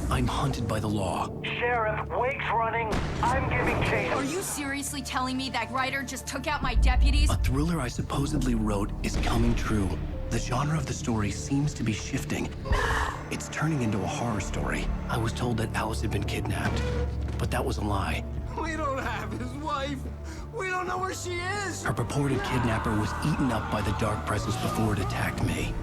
I'm hunted by the law. Sheriff, Wake's running. I'm giving chase. Are you seriously telling me that writer just took out my deputies? A thriller I supposedly wrote is coming true. The genre of the story seems to be shifting. It's turning into a horror story. I was told that Alice had been kidnapped, but that was a lie. We don't have his wife. We don't know where she is. Her purported kidnapper was eaten up by the dark presence before it attacked me.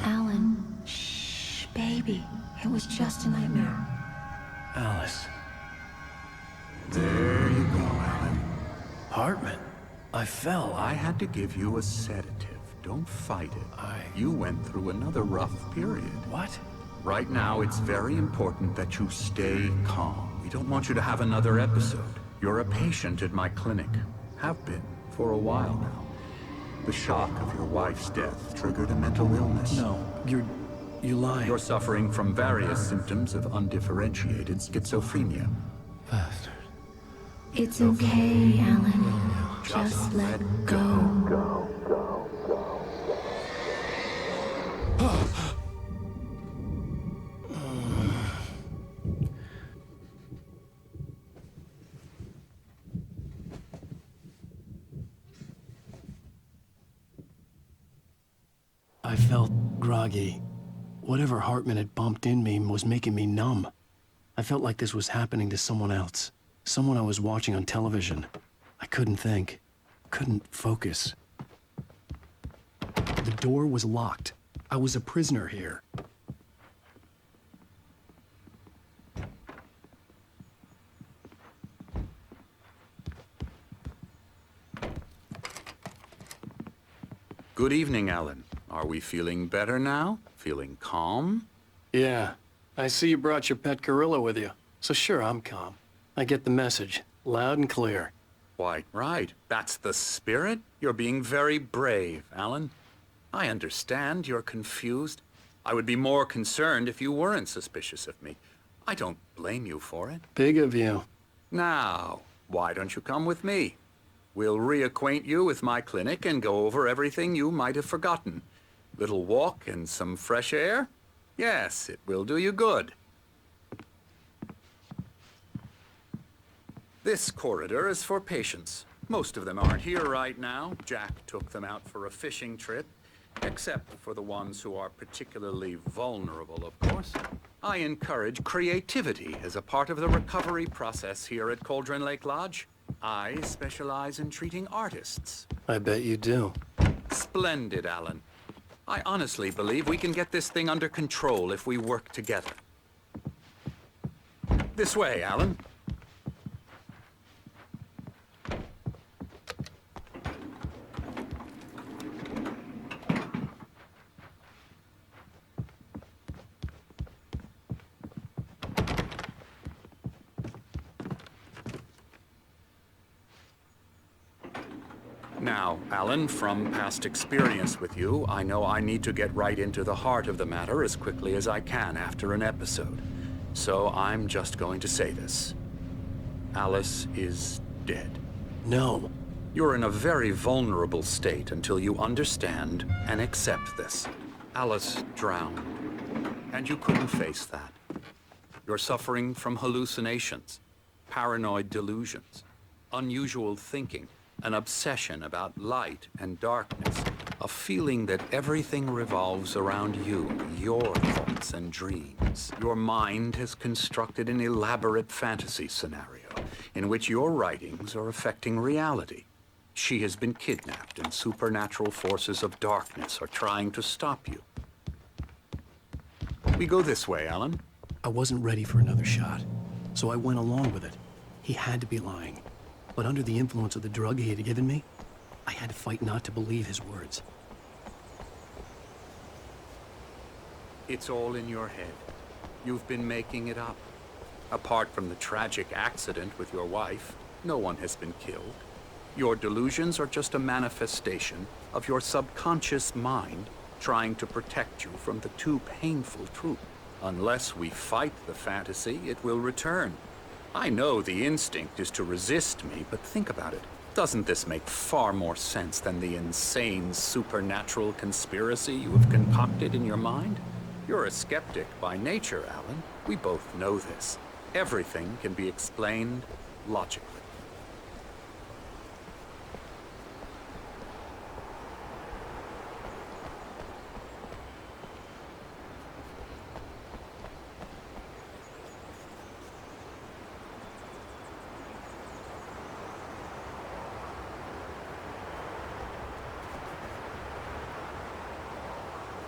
Alan, shh, baby. It was just a nightmare. Alice. There you go, Alan. Hartman. I fell. I had to give you a sedative. Don't fight it. You went through another rough period. What? Right now, it's very important that you stay calm. We don't want you to have another episode. You're a patient at my clinic. Have been for a while now. The shock of your wife's death triggered a mental illness. No, you're lying. You're suffering from various symptoms of undifferentiated schizophrenia. Bastard. It's okay, Alan. Just let go. I felt groggy. Whatever Hartman had bumped in me was making me numb. I felt like this was happening to someone else. Someone I was watching on television. I couldn't think. Couldn't focus. The door was locked. I was a prisoner here. Good evening, Alan. Are we feeling better now? Feeling calm? Yeah. I see you brought your pet gorilla with you. So sure, I'm calm. I get the message. Loud and clear. Why, right. That's the spirit. You're being very brave, Alan. I understand you're confused. I would be more concerned if you weren't suspicious of me. I don't blame you for it. Big of you. Now, why don't you come with me? We'll reacquaint you with my clinic and go over everything you might have forgotten. Little walk and some fresh air? Yes, it will do you good. This corridor is for patients. Most of them aren't here right now. Jack took them out for a fishing trip, except for the ones who are particularly vulnerable, of course. I encourage creativity as a part of the recovery process here at Cauldron Lake Lodge. I specialize in treating artists. I bet you do. Splendid, Alan. I honestly believe we can get this thing under control if we work together. This way, Alan. Now, Alan, from past experience with you, I know I need to get right into the heart of the matter as quickly as I can after an episode. So I'm just going to say this. Alice is dead. No. You're in a very vulnerable state until you understand and accept this. Alice drowned, and you couldn't face that. You're suffering from hallucinations, paranoid delusions, unusual thinking, an obsession about light and darkness, a feeling that everything revolves around you, your thoughts and dreams. Your mind has constructed an elaborate fantasy scenario in which your writings are affecting reality. She has been kidnapped and supernatural forces of darkness are trying to stop you. We go this way, Alan. I wasn't ready for another shot, so I went along with it. He had to be lying. But under the influence of the drug he had given me, I had to fight not to believe his words. It's all in your head. You've been making it up. Apart from the tragic accident with your wife, no one has been killed. Your delusions are just a manifestation of your subconscious mind trying to protect you from the too painful truth. Unless we fight the fantasy, it will return. I know the instinct is to resist me, but think about it. Doesn't this make far more sense than the insane supernatural conspiracy you have concocted in your mind? You're a skeptic by nature, Alan. We both know this. Everything can be explained logically.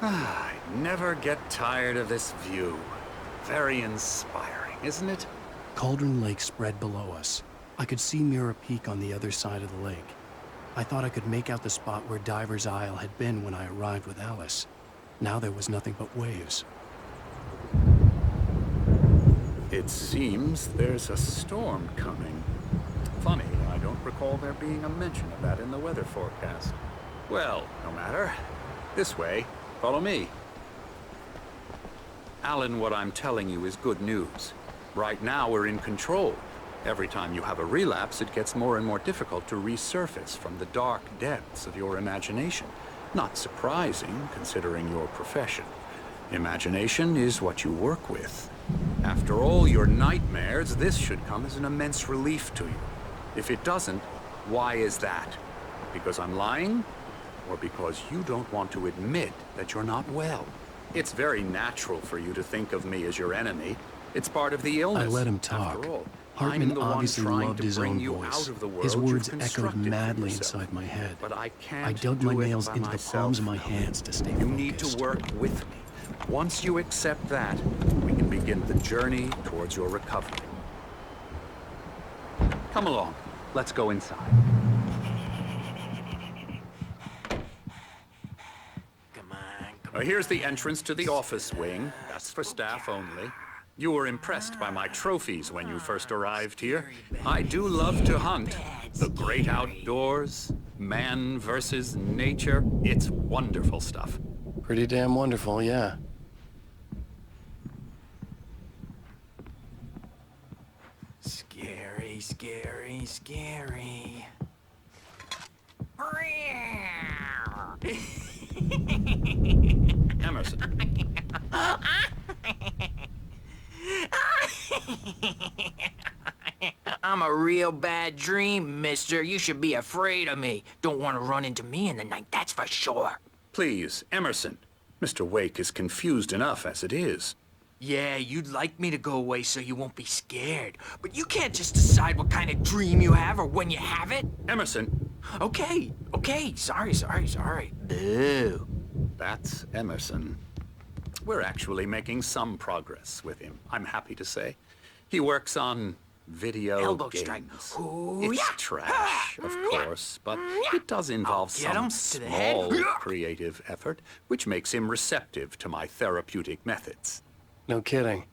I never get tired of this view. Very inspiring, isn't it? Cauldron Lake spread below us. I could see Mirror Peak on the other side of the lake. I thought I could make out the spot where Diver's Isle had been when I arrived with Alice. Now there was nothing but waves. It seems there's a storm coming. Funny, I don't recall there being a mention of that in the weather forecast. Well, no matter. This way. Follow me. Alan, what I'm telling you is good news. Right now, we're in control. Every time you have a relapse, it gets more and more difficult to resurface from the dark depths of your imagination. Not surprising, considering your profession. Imagination is what you work with. After all your nightmares, this should come as an immense relief to you. If it doesn't, why is that? Because I'm lying? Or because you don't want to admit that you're not well? It's very natural for you to think of me as your enemy. It's part of the illness. I let him talk. After all, Hartman I'm the one obviously trying loved to his bring own you voice. out of the world His you've words echoed constructed for madly yourself. inside my head. But I can't I dug do my it nails by into the myself. palms of my hands to stay You need to focused. work with me. Once you accept that, we can begin the journey towards your recovery. Come along. Let's go inside. Here's the entrance to the office wing. That's for staff only. You were impressed by my trophies when you first arrived here. I do love to hunt. The great outdoors, man versus nature. It's wonderful stuff. Pretty damn wonderful, yeah. Scary, scary, scary. Emerson. I'm a real bad dream, mister. You should be afraid of me. Don't want to run into me in the night, that's for sure. Please, Emerson. Mr. Wake is confused enough as it is. Yeah, you'd like me to go away so you won't be scared. But you can't just decide what kind of dream you have or when you have it. Emerson. Okay, sorry. Boo. That's Emerson. We're actually making some progress with him, I'm happy to say. He works on video Elbow games. strike. It's trash, of course, but it does involve Get some him to the head. small creative effort, which makes him receptive to my therapeutic methods. No kidding.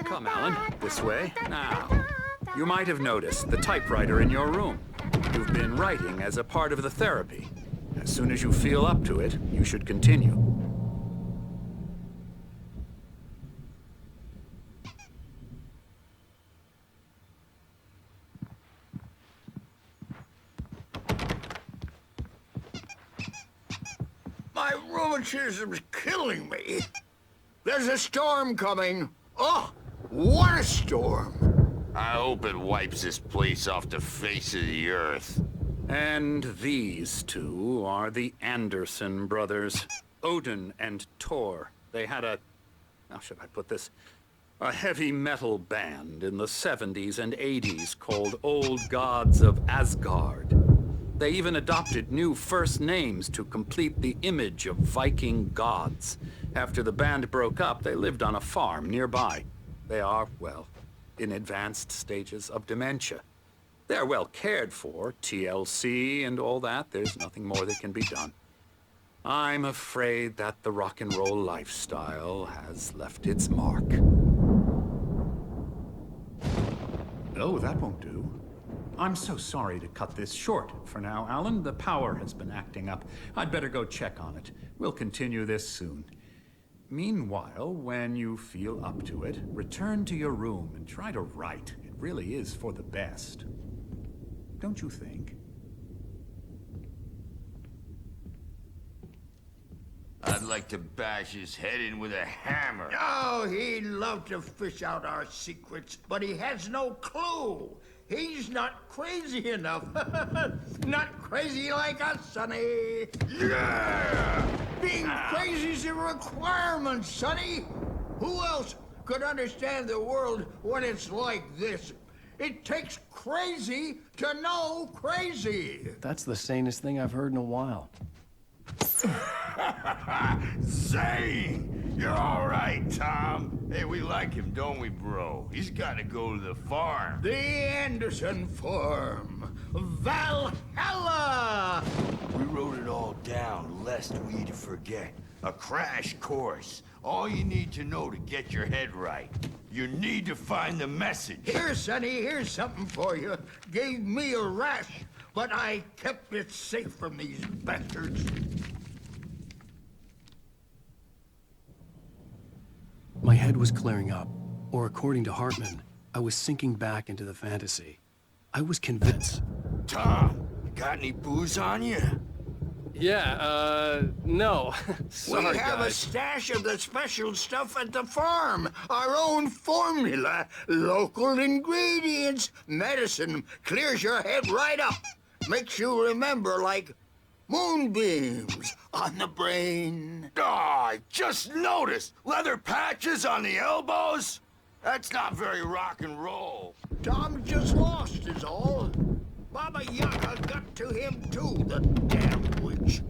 Come, Alan, this way. Now, you might have noticed the typewriter in your room. You've been writing as a part of the therapy. As soon as you feel up to it, you should continue. My rheumatism's killing me. There's a storm coming. Oh, what a storm. I hope it wipes this place off the face of the earth. And these two are the Anderson brothers, Odin and Tor. They had how should I put this? A heavy metal band in the 70s and 80s called Old Gods of Asgard. They even adopted new first names to complete the image of Viking gods. After the band broke up, they lived on a farm nearby. They are, well, in advanced stages of dementia. They're well cared for, TLC and all that. There's nothing more that can be done. I'm afraid that the rock and roll lifestyle has left its mark. No, that won't do. I'm so sorry to cut this short for now, Alan. The power has been acting up. I'd better go check on it. We'll continue this soon. Meanwhile, when you feel up to it, return to your room and try to write. It really is for the best. Don't you think? I'd like to bash his head in with a hammer. Oh, he'd love to fish out our secrets, but he has no clue. He's not crazy enough. Not crazy like us, Sonny. Yeah! Being crazy's a requirement, Sonny. Who else could understand the world when it's like this? It takes crazy to know crazy. That's the sanest thing I've heard in a while. Zane! You're all right, Tom. Hey, we like him, don't we, bro? He's got to go to the farm. The Anderson Farm. Valhalla! We wrote it all down, lest we'd forget. A crash course. All you need to know to get your head right. You need to find the message. Here, Sonny, here's something for you. Gave me a rash, but I kept it safe from these bastards. My head was clearing up, or according to Hartman, I was sinking back into the fantasy. I was convinced. Tom, got any booze on you? Yeah, no. Sorry, We have a stash of the special stuff at the farm. Our own formula. Local ingredients. Medicine clears your head right up. Makes you remember like moonbeams on the brain. Oh, I just noticed. Leather patches on the elbows? That's not very rock and roll. Tom just lost is all. Baba Yaga got to him too, the damn witch.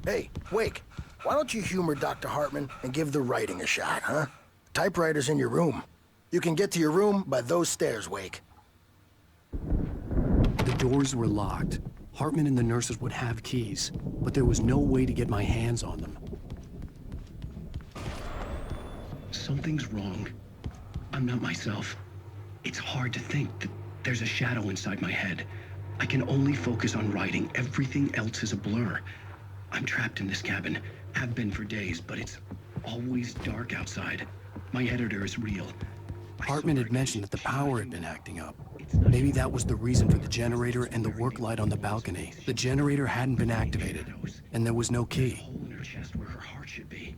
Hey, Wake, why don't you humor Dr. Hartman and give the writing a shot, huh? Typewriter's in your room. You can get to your room by those stairs, Wake. The doors were locked. Hartman and the nurses would have keys, but there was no way to get my hands on them. Something's wrong. I'm not myself. It's hard to think that there's a shadow inside my head. I can only focus on writing. Everything else is a blur. I'm trapped in this cabin. Have been for days, but it's always dark outside. My editor is real. Hartman had mentioned that the power had been acting up. Maybe that was the reason for the generator and the work light on the balcony. The generator hadn't been activated, and there was no key. A hole in her chest where her heart should be.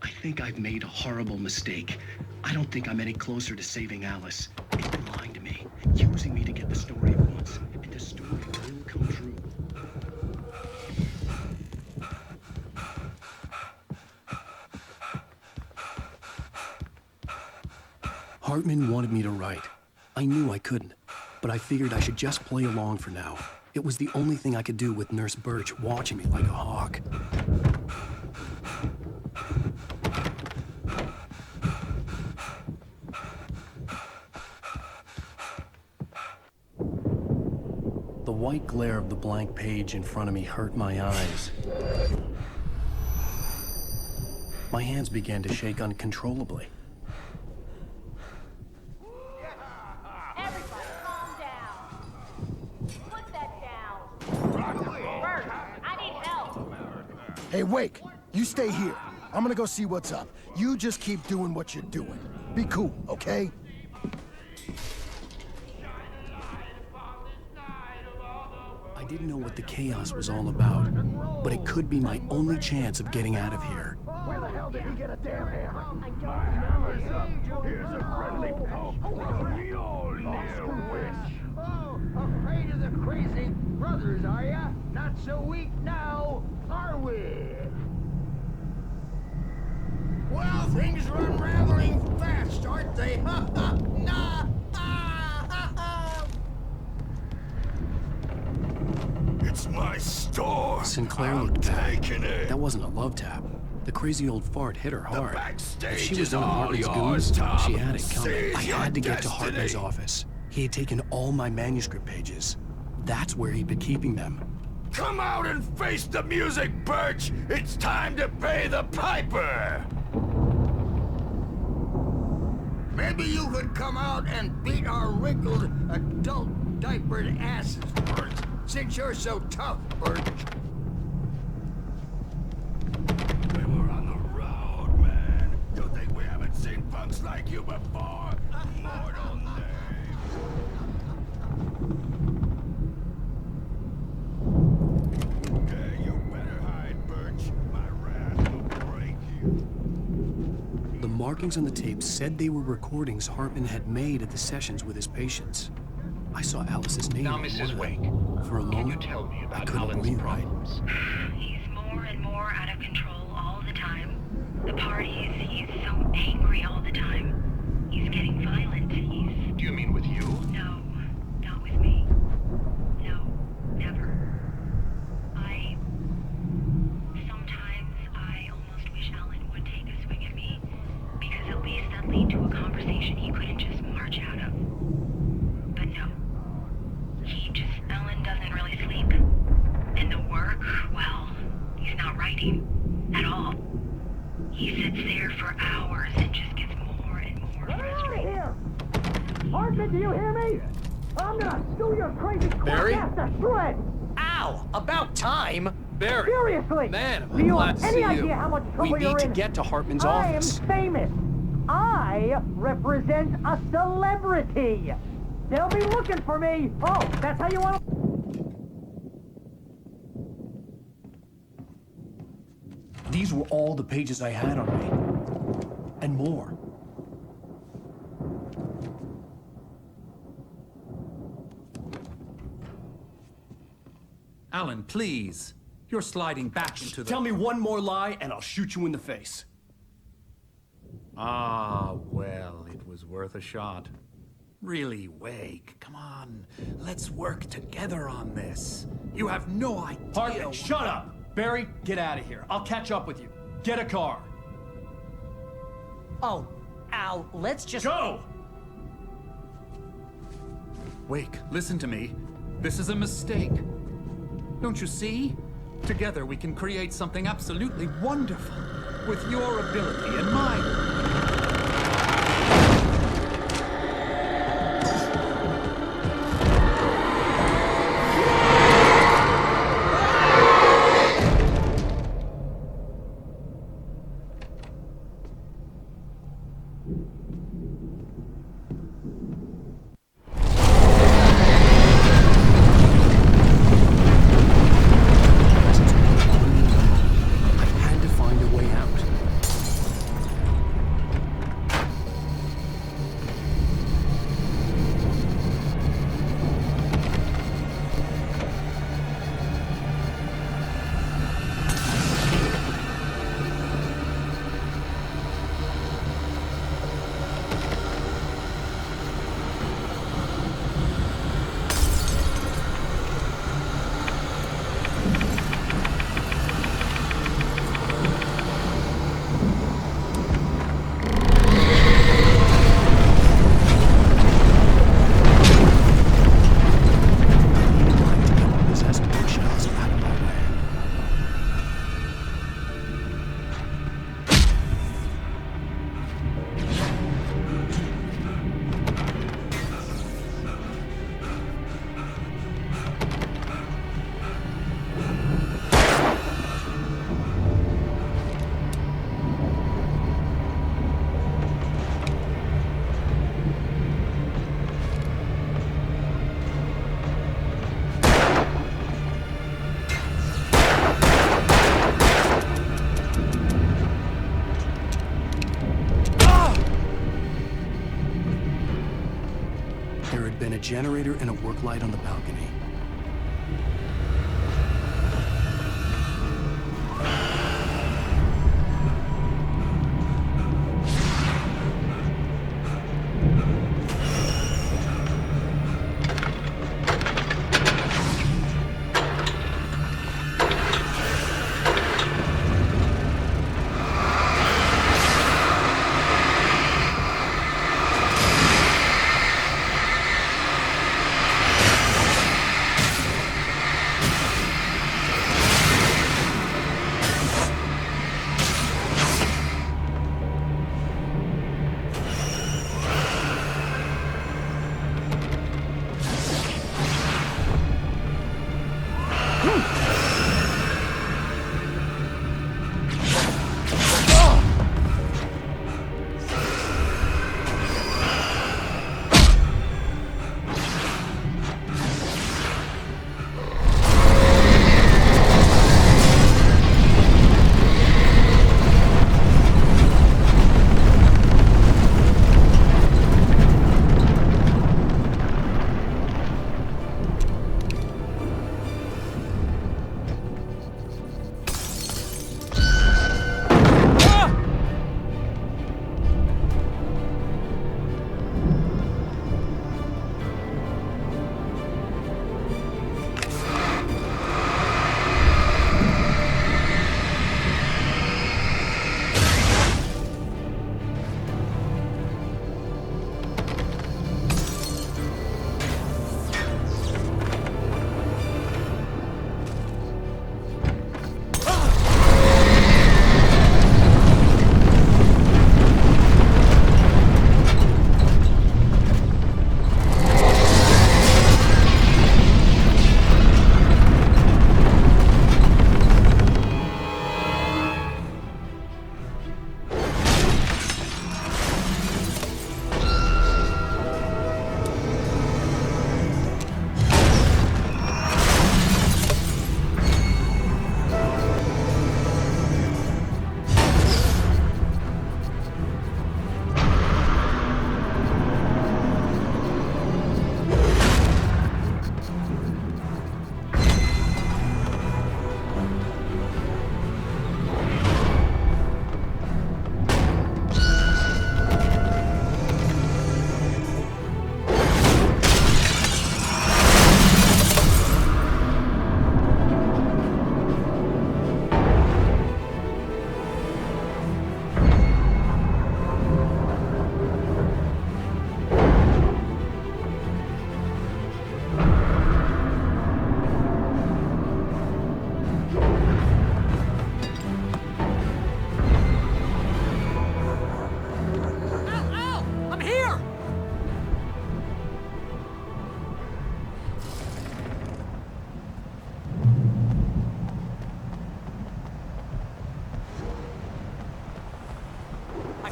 I think I've made a horrible mistake. I don't think I'm any closer to saving Alice. It's been lying to me, using me to get the story it wants, and the story will come true. Hartman wanted me to write. I knew I couldn't, but I figured I should just play along for now. It was the only thing I could do with Nurse Birch watching me like a hawk. The white glare of the blank page in front of me hurt my eyes. My hands began to shake uncontrollably. Everybody calm down. Put that down. Bert, I need help. Hey, Wake, you stay here. I'm gonna go see what's up. You just keep doing what you're doing. Be cool, okay? I didn't know what the chaos was all about, but it could be my only chance of getting out of here. Where the hell did he get a damn hammer? Here's a friendly poke. Oh, afraid of the crazy brothers, are ya? Not so weak now, are we? Well, things are unraveling fast, aren't they? Ha ha! Nah! Ah, ha, ha. It's my store. Sinclair I'm looked bad. taking it. That wasn't a love tap. The crazy old fart hit her hard. backstage If she was is one of all Hartman's yours, goons, Tom. she had it coming. Seize I your had to get to destiny. Hartman's office. He had taken all my manuscript pages. That's where he'd been keeping them. Come out and face the music, Birch! It's time to pay the piper! Maybe you could come out and beat our wrinkled, adult diapered asses first, since you're so tough, Birch. We were on the road, man. You think we haven't seen punks like you before? Mortal name. Okay, you better hide, Birch. My wrath will break you. The markings on the tape said they were recordings Hartman had made at the sessions with his patients. I saw Alice's name. Now, on one Mrs. of Wake, them. For a can you moment, tell me I about couldn't Alan's breathe right. problems? He's more and more out of control all the time. The parties, he's so angry all the time. He's getting violent. He's... Do you mean with you? No, not with me. No, never. Sometimes I almost wish Alan would take a swing at me, because at least that'd lead to a conversation he couldn't just march out of. But no. Alan doesn't really sleep. And the work, well, he's not writing at all. He sits there for hours and just gets more and more frustrated. Here! Hartman, do you hear me? I'm gonna stew your crazy Barry? crap ass to shreds! Ow! About time! Barry! Seriously! Man, I'm do you glad have to any see idea you. how much We trouble need you're to in? get to Hartman's I office. am famous. I represent a celebrity. They'll be looking for me. Oh, that's how you want to... These were all the pages I had on me. And more. Alan, please. You're sliding back into the... Tell me one more lie and I'll shoot you in the face. Ah, well, it was worth a shot. Really, Wake, come on. Let's work together on this. You have no idea... Hartman, shut up! Barry, get out of here. I'll catch up with you. Get a car. Oh, Al, let's just... Go! Wake, listen to me. This is a mistake. Don't you see? Together we can create something absolutely wonderful. With your ability and mine. I had to find a way out. There had been a generator and a work light on the balcony.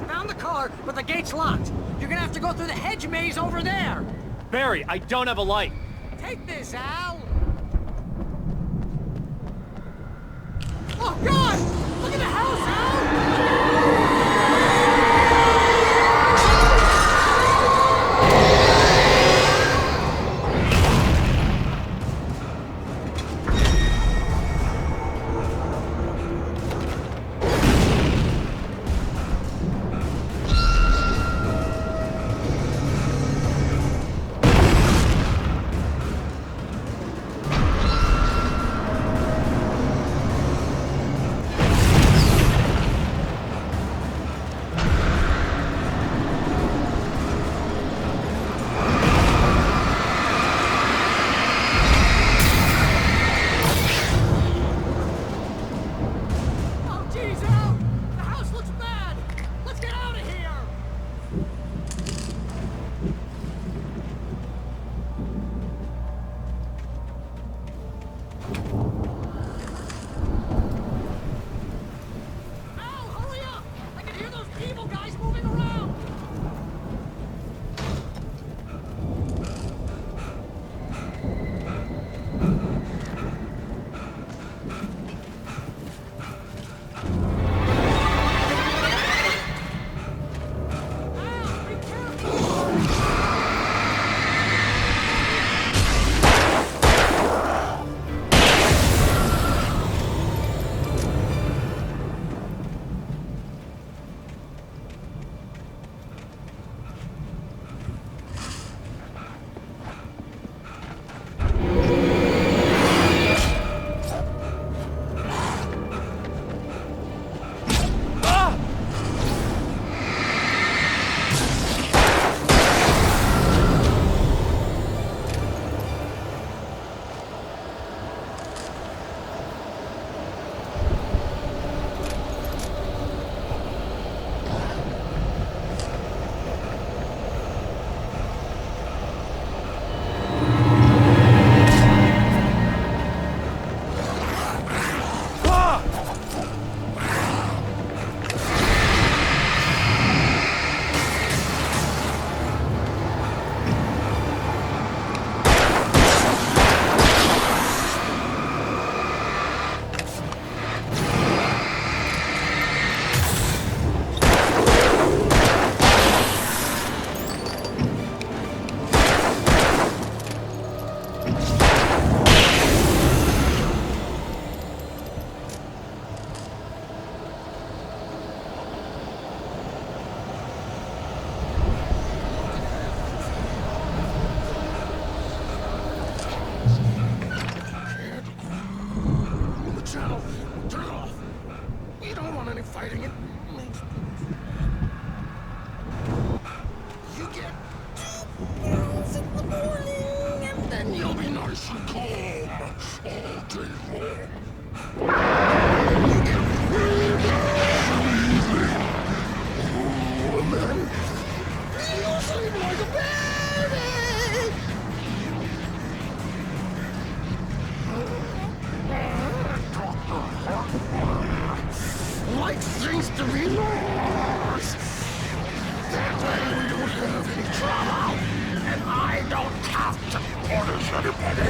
Found the car, but the gate's locked. You're gonna have to go through the hedge maze over there. Barry, I don't have a light. Take this, Al. Oh, God! Look at the house, Al! channel. Turn it off. We don't want any fighting. It makes... You get 2 pills in the morning, and then you'll be nice and calm all day long. You get 3 pills in the evening. Oh, and then you sleep like a baby. Dr. Hartman likes things to be nice. That way we don't have any drama, and I don't have to punish anybody.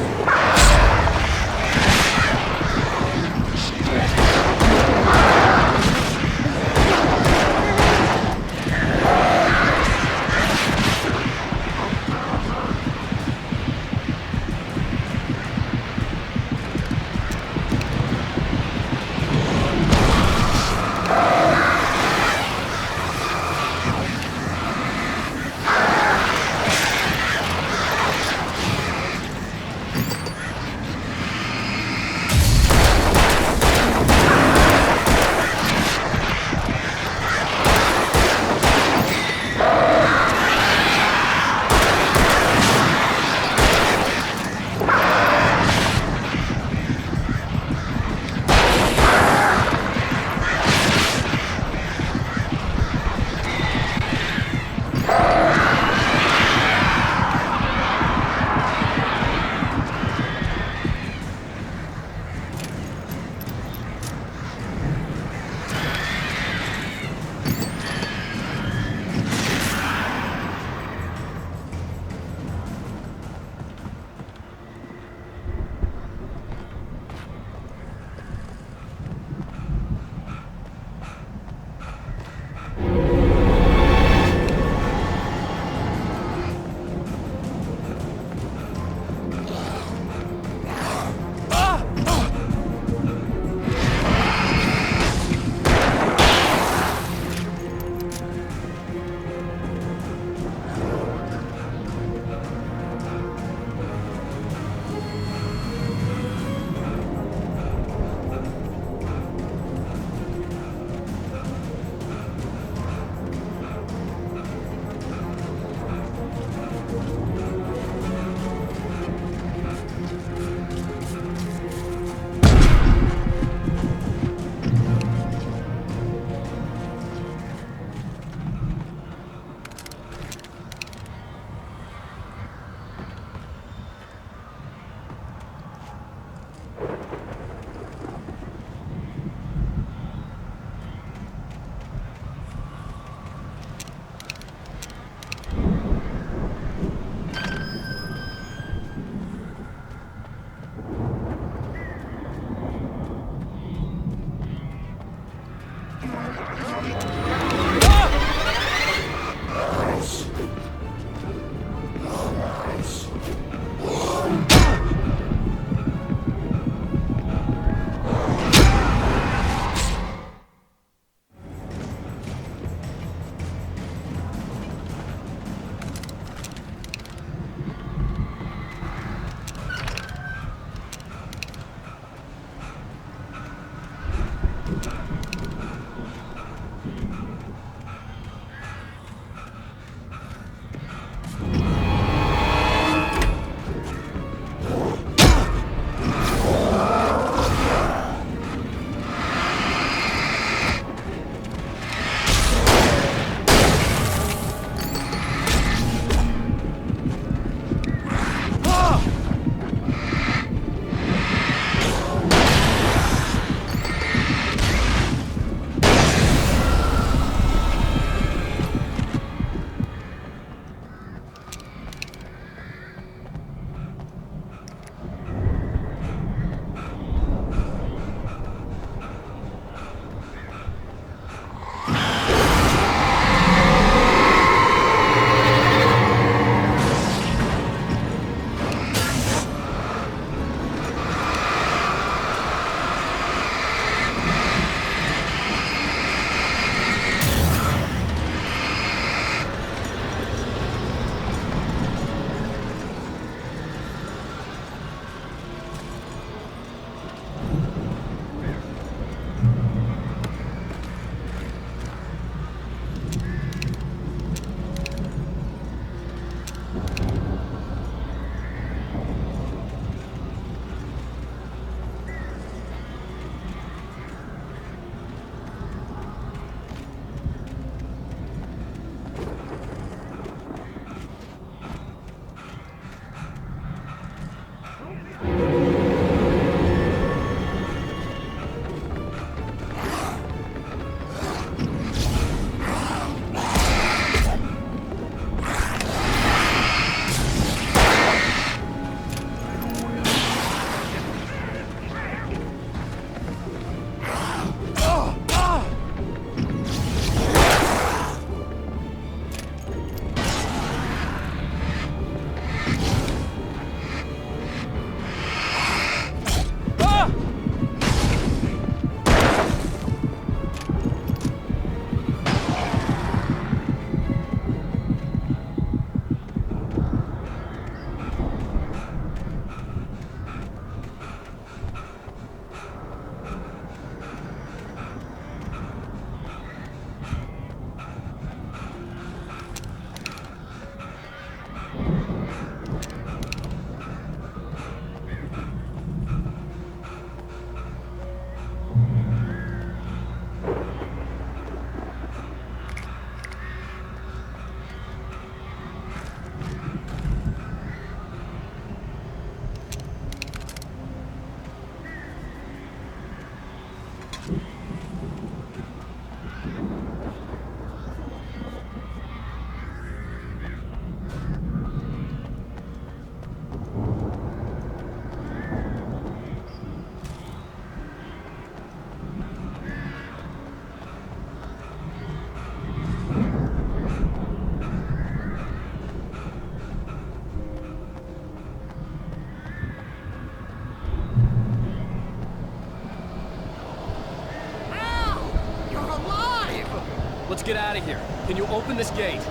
get out of here. Can you open this gate?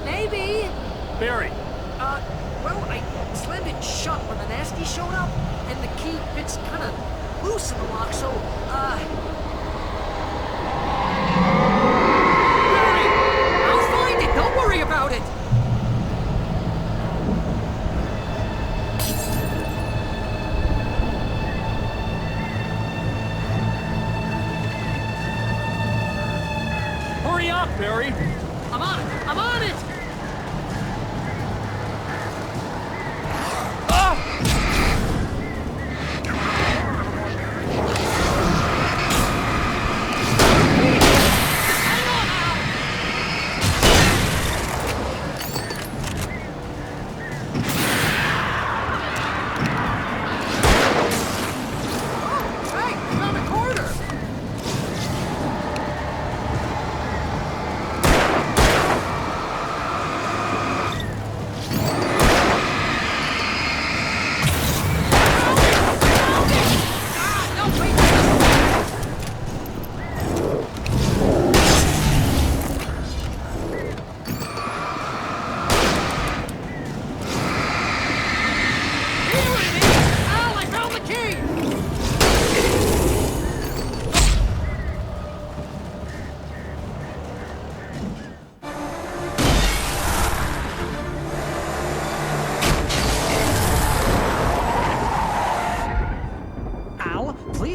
Maybe. Barry, Well, I slammed it shut when the nasty showed up, and the key fits kind of loose in the lock, so, Barry! I'll find it! Don't worry about it! hurry up, Barry! I'm on it! I'm on it!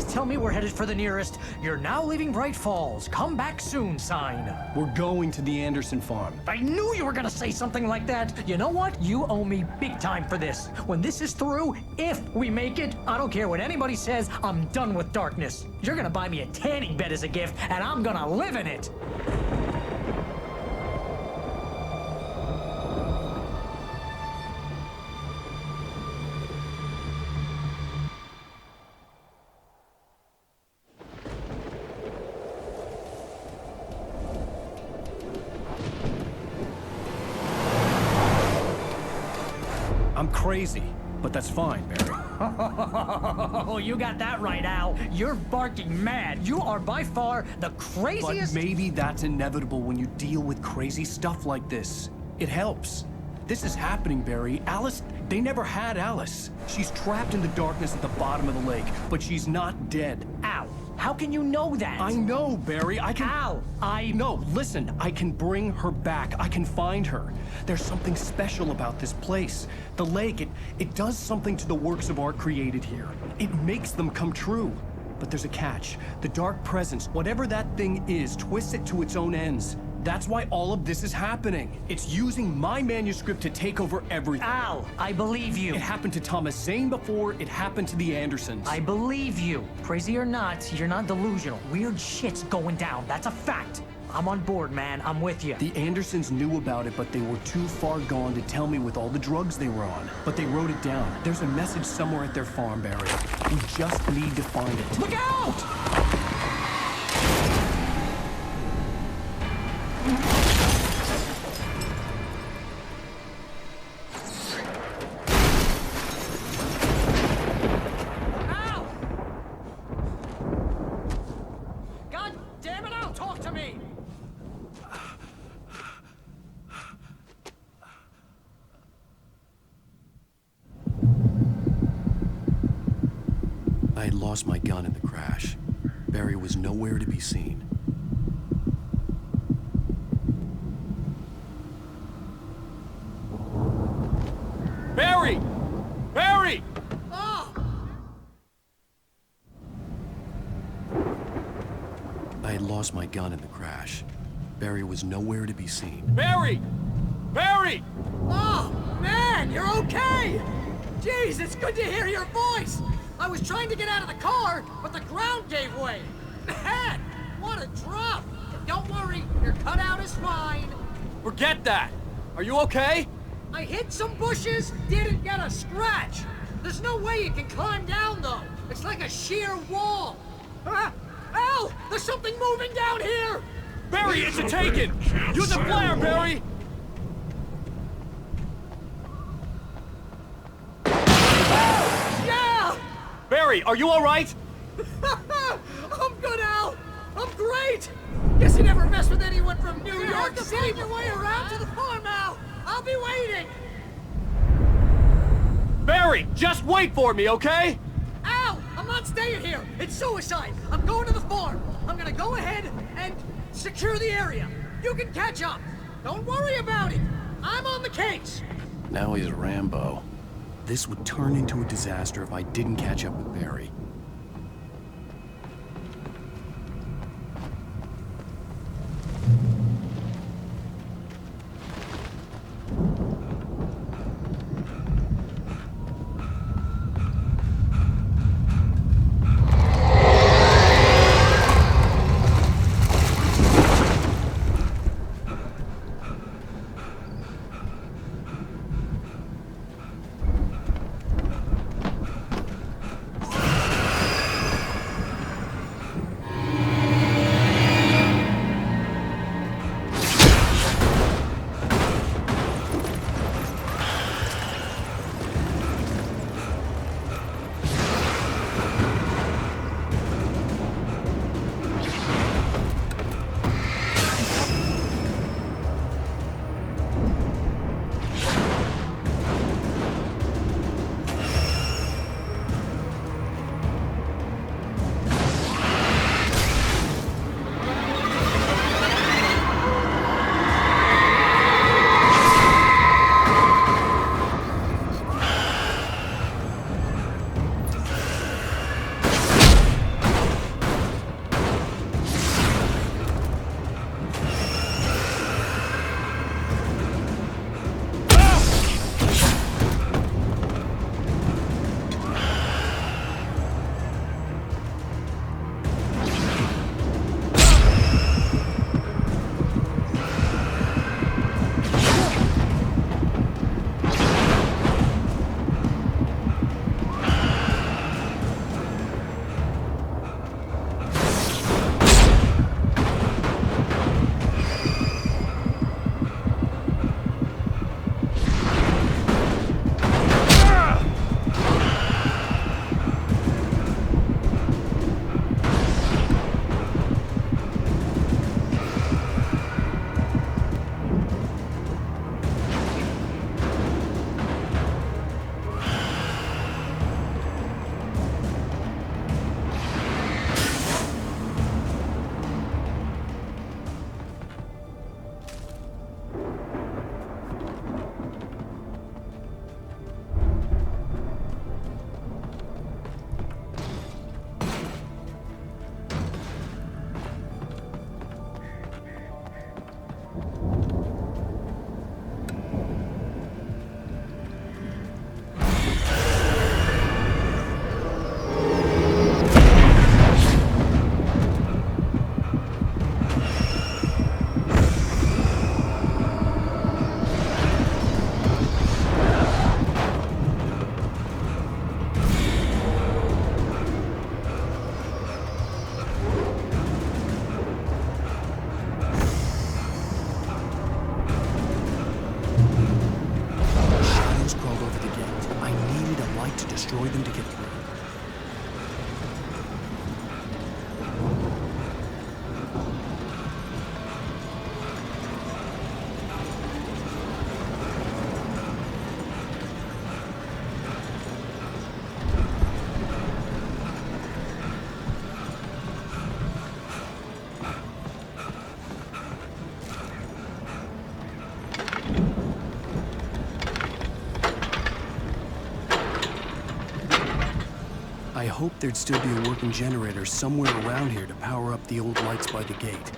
Tell me we're headed for the nearest "You're now leaving Bright Falls. Come back soon" sign. We're going to the Anderson farm. I knew you were gonna say something like that. You know what? You owe me big time for this. When this is through, if we make it, I don't care what anybody says, I'm done with darkness. You're gonna buy me a tanning bed as a gift, and I'm gonna live in it. I'm crazy, but that's fine, Barry. Oh, you got that right, Al. You're barking mad. You are by far the craziest... But maybe that's inevitable when you deal with crazy stuff like this. It helps. This is happening, Barry. Alice, they never had Alice. She's trapped in the darkness at the bottom of the lake, but she's not dead. Al, how can you know that? I know, Barry. I can... Al, No, listen. I can bring her back. I can find her. There's something special about this place. The lake, it does something to the works of art created here. It makes them come true. But there's a catch. The dark presence, whatever that thing is, twists it to its own ends. That's why all of this is happening. It's using my manuscript to take over everything. Al, I believe you. It happened to Thomas Zane before, it happened to the Andersons. I believe you. Crazy or not, you're not delusional. Weird shit's going down. That's a fact. I'm on board, man. I'm with you. The Andersons knew about it, but they were too far gone to tell me with all the drugs they were on. But they wrote it down. There's a message somewhere at their farm, Barry. We just need to find it. Look out! I had lost my gun in the crash. Barry was nowhere to be seen. Barry! Barry! Oh! I had lost my gun in the crash. Barry was nowhere to be seen. Barry! Barry! Oh, man, you're okay! Jeez, it's good to hear your voice! I was trying to get out of the car, but the ground gave way. Man, what a drop! Don't worry, your cutout is fine. Forget that! Are you okay? I hit some bushes, didn't get a scratch. There's no way you can climb down, though. It's like a sheer wall. Al, there's something moving down here! Barry, it's a taken! Use a flare, Barry! Barry, are you all right? I'm good, Al! I'm great! Guess you never mess with anyone from New York City. Find your way around to the farm, Al. I'll be waiting. Barry, just wait for me, okay? Al, I'm not staying here. It's suicide. I'm going to the farm. I'm gonna go ahead and secure the area. You can catch up. Don't worry about it. I'm on the case. Now he's Rambo. This would turn into a disaster if I didn't catch up with Barry. destroy them to get through. I hoped there'd still be a working generator somewhere around here to power up the old lights by the gate.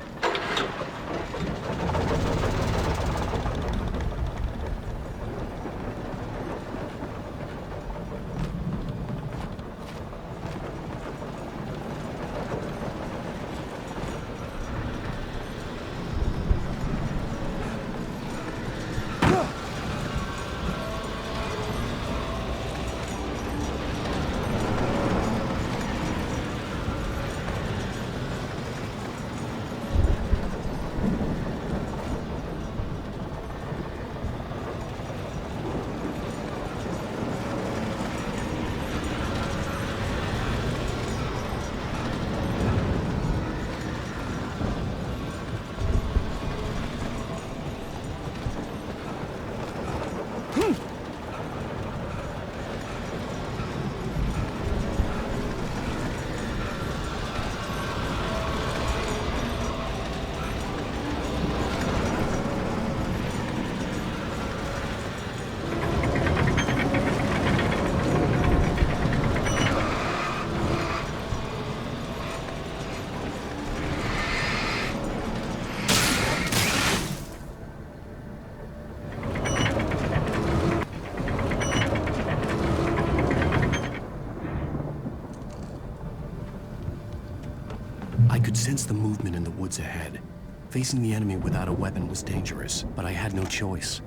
could sense the movement in the woods ahead. Facing the enemy without a weapon was dangerous, but I had no choice.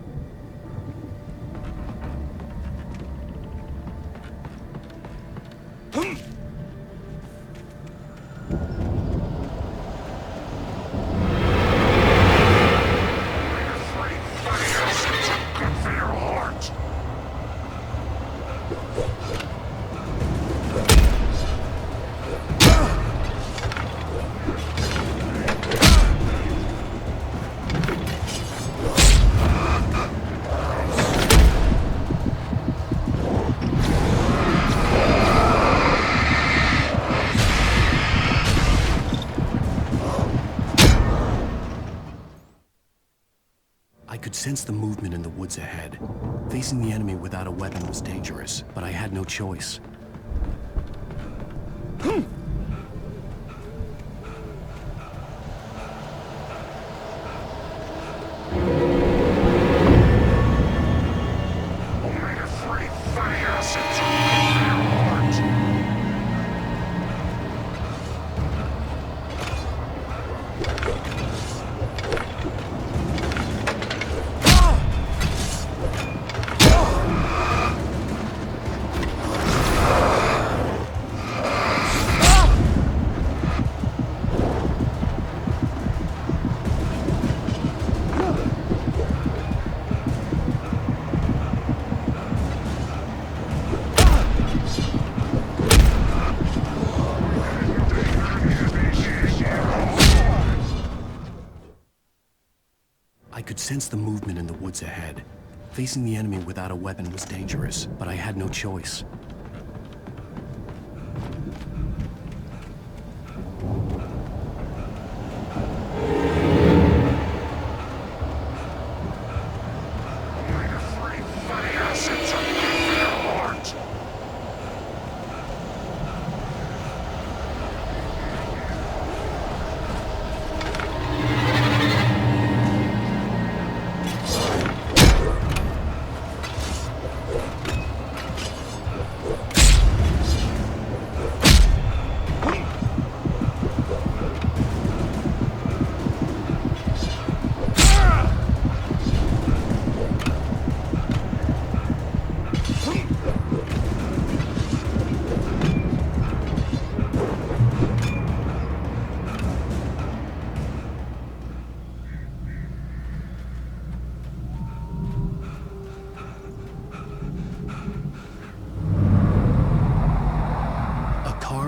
I could sense the movement in the woods ahead. Facing the enemy without a weapon was dangerous, but I had no choice. I could sense the movement in the woods ahead. Facing the enemy without a weapon was dangerous, but I had no choice.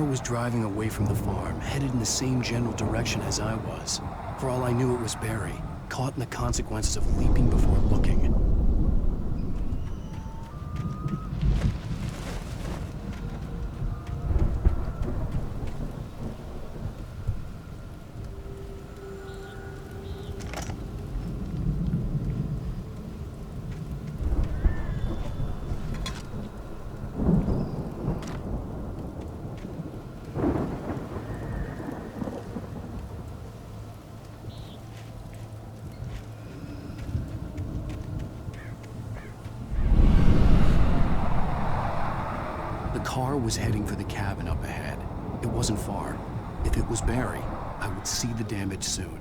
Was driving away from the farm, headed in the same general direction as I was. For all I knew, it was Barry, caught in the consequences of leaping before looking. The car was heading for the cabin up ahead. It wasn't far. If it was Barry, I would see the damage soon.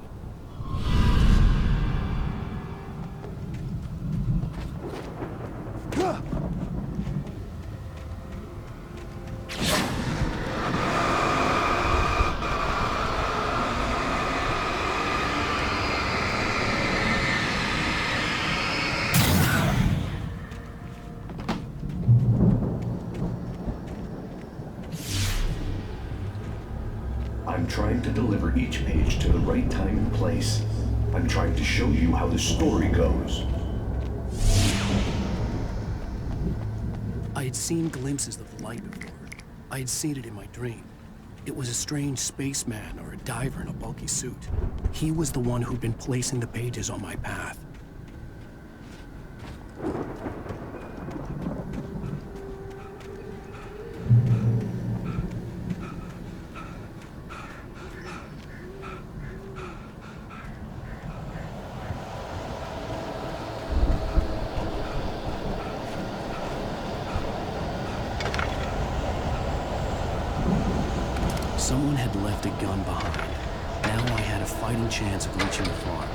I'm trying to deliver each page to the right time and place. I'm trying to show you how the story goes. I had seen glimpses of the light before. I had seen it in my dream. It was a strange spaceman or a diver in a bulky suit. He was the one who'd been placing the pages on my path. Someone had left a gun behind. Now I had a fighting chance of reaching the farm.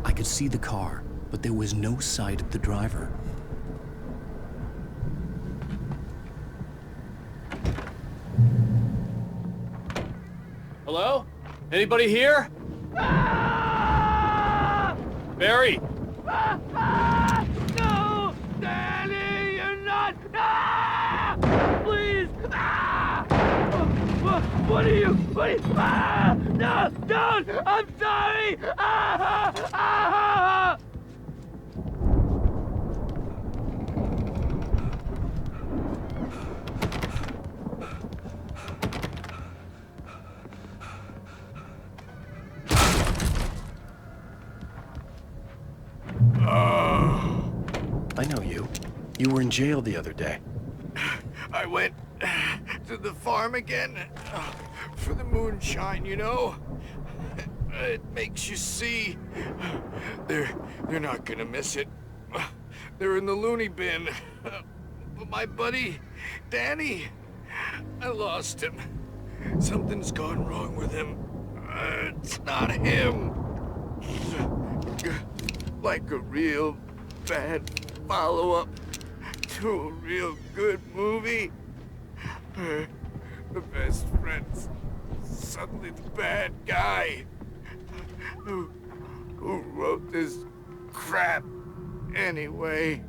I could see the car, but there was no sight of the driver. Hello? Anybody here? Barry! No! Danny, you're not! Please! What are you? No! Don't! I'm sorry! I know you. You were in jail the other day. I went to the farm again for the moonshine, you know? It makes you see. They're not gonna miss it. They're in the loony bin. But my buddy, Danny, I lost him. Something's gone wrong with him. It's not him. Like a real bad follow-up to a real good movie. The best friend's suddenly the bad guy. Who wrote this crap anyway?